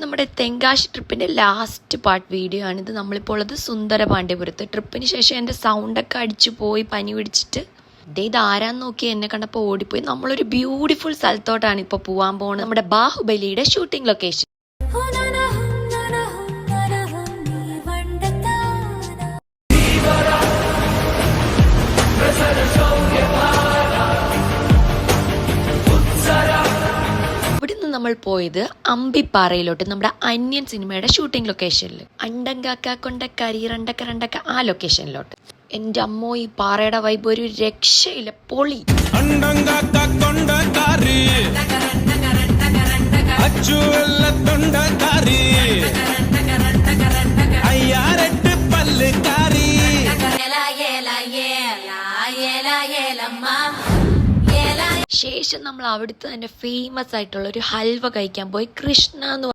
നമ്മുടെ Tenkasi ട്രിപ്പിൻ്റെ last part video ആണിത്. നമ്മളിപ്പോൾ ഉള്ളത് സുന്ദരപാണ്ഡ്യപുരത്ത്. ട്രിപ്പിന് ശേഷം എൻ്റെ സൗണ്ടൊക്കെ അടിച്ചു പോയി, പനി പിടിച്ചിട്ട് ഇത് ആരാന്ന് നോക്കി എന്നെ കണ്ടപ്പോൾ ഓടിപ്പോയി. നമ്മളൊരു ബ്യൂട്ടിഫുൾ സ്ഥലത്തോട്ടാണ് ഇപ്പോൾ പോകാൻ പോകുന്നത്. നമ്മുടെ ബാഹുബലിയുടെ ഷൂട്ടിംഗ് ലൊക്കേഷൻ. നമ്മൾ പോയത് അമ്പിപ്പാറയിലോട്ട്, നമ്മുടെ അന്യൻ സിനിമയുടെ ഷൂട്ടിംഗ് ലൊക്കേഷനിൽ. അണ്ടങ്കാക്ക കൊണ്ടക്കരി രണ്ടക്ക രണ്ടക്ക ആ ലൊക്കേഷനിലോട്ട്. എൻ്റെ അമ്മോ, ഈ പാറയുടെ വൈബ് ഒരു രക്ഷയില്ല, പൊളി. ശേഷം നമ്മൾ അവിടുത്തെ തന്നെ ഫേമസ് ആയിട്ടുള്ള ഒരു ഹൽവ കഴിക്കാൻ പോയി. കൃഷ്ണ എന്ന്